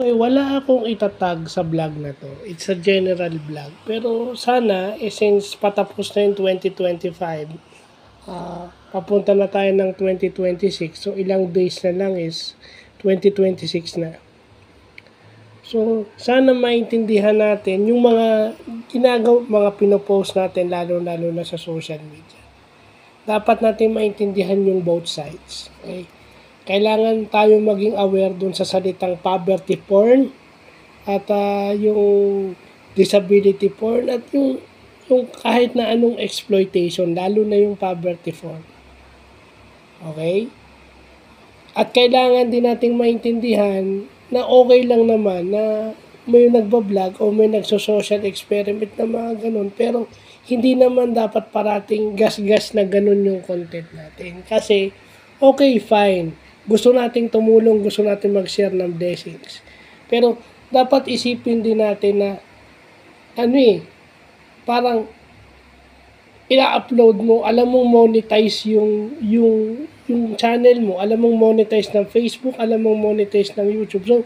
Okay, wala akong itatag sa vlog na 'to. It's a general vlog. Pero sana, since patapos na yung 2025, papunta na tayo ng 2026. So, ilang days na lang is 2026 na. So, sana maintindihan natin yung mga mga pinopost natin, lalo-lalo na sa social media. Dapat natin maintindihan yung both sides. Okay? Kailangan tayo maging aware dun sa salitang poverty porn at yung disability porn at yung kahit na anong exploitation, lalo na yung poverty porn. Okay? At kailangan din nating maintindihan na okay lang naman na may nagbablog o may nagso-social experiment na mga ganun, pero hindi naman dapat parating gas-gas na ganun yung content natin. Kasi, okay, fine. Gusto nating tumulong, gusto nating mag-share ng blessings. Pero, dapat isipin din natin na, parang, ina-upload mo, alam mong monetize yung channel mo, alam mong monetize ng Facebook, alam mong monetize ng YouTube. So,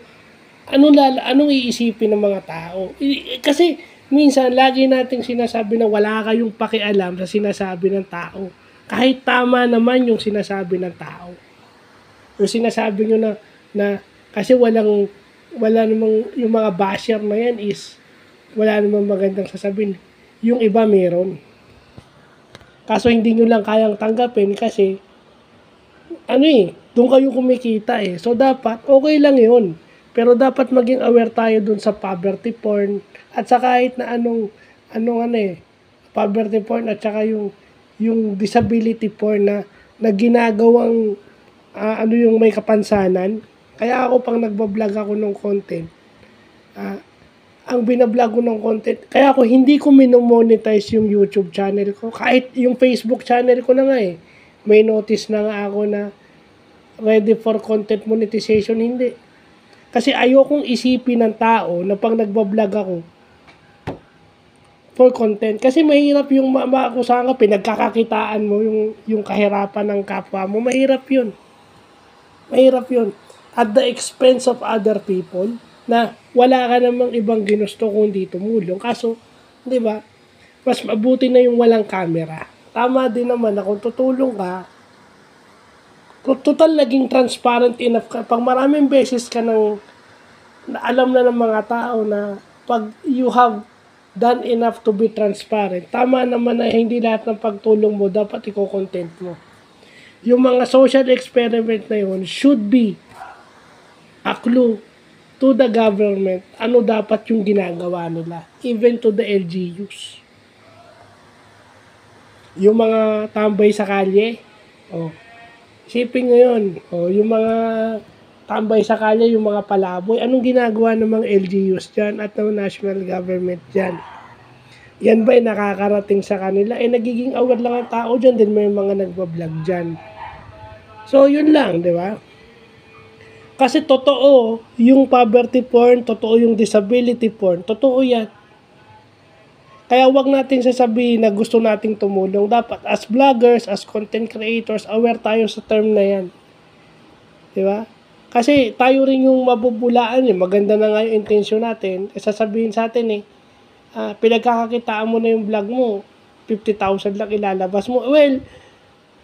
anong iisipin ng mga tao? Kasi, minsan, lagi nating sinasabi na wala kayong pakialam sa sinasabi ng tao. Kahit tama naman yung sinasabi ng tao. Yung sinasabi nyo na kasi wala namang, yung mga basher na yan is, wala namang magandang sasabihin. Yung iba meron. Kaso hindi nyo lang kayang tanggapin kasi, doon kayo kumikita eh. So, dapat, okay lang yun. Pero dapat maging aware tayo dun sa poverty porn at sa kahit na poverty porn at saka yung disability porn na ginagawang yung may kapansanan. Kaya ako pang nagbablog ako ng content, ang binablog ko ng content, kaya ako hindi ko minomonetize yung YouTube channel ko. Kahit yung Facebook channel ko na nga eh. May notice na nga ako na ready for content monetization, hindi. Kasi ayokong isipin ng tao na pag nagbablog ako for content. Kasi mahirap yung maakusahan ka, pinagkakakitaan mo yung kahirapan ng kapwa mo. Mahirap yun. Mahirap yun. At the expense of other people na wala ka namang ibang ginusto kundi tumulong. Kaso, di ba, mas mabuti na yung walang camera. Tama din naman na kung tutulong ka, kung total naging transparent enough ka, pag maraming beses ka na alam na ng mga tao na pag you have done enough to be transparent, tama naman na hindi lahat ng pagtulong mo dapat i-content mo. Yung mga social experiment na yun should be a clue to the government ano dapat yung ginagawa nila, even to the LGUs. Yung mga tambay sa kalye, shipping ngayon, yung mga tambay sa kalye, yung mga palaboy, anong ginagawa ng mga LGUs dyan at ng national government dyan? Yan ba ay nakakarating sa kanila? Nagiging aware lang ang tao dyan, din may mga nagbablog dyan. So, yun lang, di ba? Kasi totoo yung poverty porn, totoo yung disability porn, totoo yan. Kaya wag natin sasabihin na gusto nating tumulong. Dapat as vloggers, as content creators, aware tayo sa term na yan. Di ba? Kasi tayo rin yung mabubulaan eh. Maganda na nga yung intention natin. Sasabihin sa atin pinagkakakitaan mo na yung vlog mo, 50,000 lang ilalabas mo. Well,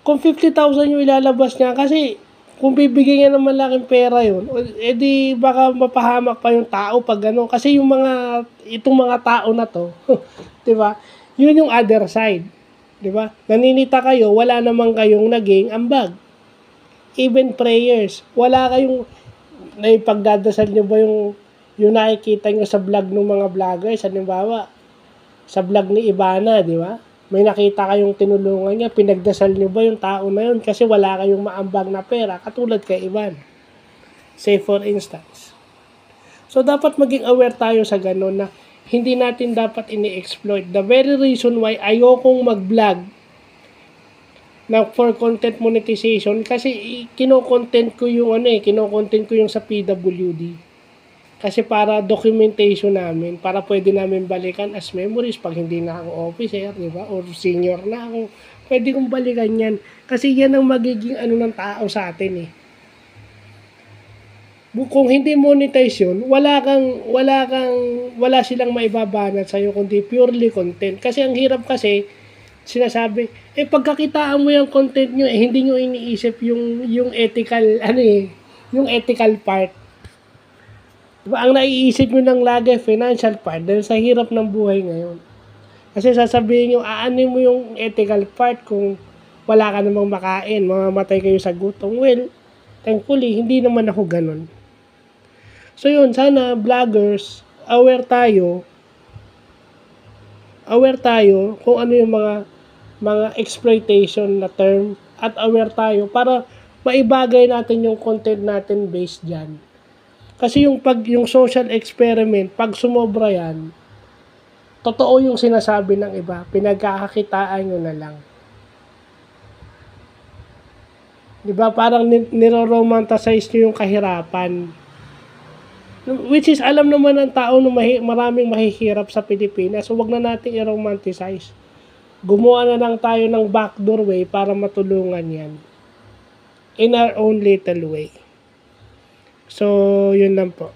kung 50,000 yung ilalabas niya, kasi kung bibigyan niya ng malaking pera yun, edi baka mapahamak pa yung tao pag gano'n. Kasi itong mga tao na to, di ba? Yun yung other side. Di ba? Naninita kayo, wala naman kayong naging ambag. Even prayers, wala kayong, naipagdadasal nyo ba yung nakikita nyo sa vlog ng mga vloggers, halimbawa, sa vlog ni Ivana, di ba? May nakita kayong tinulungan niya, pinagdasal niyo ba yung tao na yun kasi wala kayong maambag na pera, katulad kay Ivan. Say for instance. So, dapat maging aware tayo sa ganun na hindi natin dapat ini-exploit. The very reason why ayokong mag-vlog na for content monetization kasi kino-content ko yung sa PWD. Kasi para documentation namin, para pwede namin balikan as memories pag hindi na ako officer, di ba? Or senior na ako, pwede kong balikan yan. Kasi yan ang magiging ng tao sa atin eh. Kung hindi monetize yun, wala silang maibabanat sa'yo kundi purely content. Kasi ang hirap kasi, sinasabi, pagkakitaan mo yung content nyo, hindi nyo iniisip yung ethical, yung ethical part. Diba, ang naiisip nyo lang lagi, financial part, dahil sa hirap ng buhay ngayon. Kasi sasabihin nyo, aanin mo yung ethical part kung wala ka namang makain, mamamatay kayo sa gutom. Well, thankfully, hindi naman ako ganun. So yun, sana vloggers, aware tayo kung ano yung mga exploitation na term at aware tayo para maibagay natin yung content natin based dyan. Kasi yung social experiment, pag sumobra yan, totoo yung sinasabi ng iba, pinagkakakitaan nyo na lang. Diba, parang niro-romanticize nyo yung kahirapan. Which is, alam naman ng tao na maraming mahihirap sa Pilipinas, so wag na natin i-romanticize. Gumawa na lang tayo ng backdoor way para matulungan yan. In our own little way. So, yun lang po.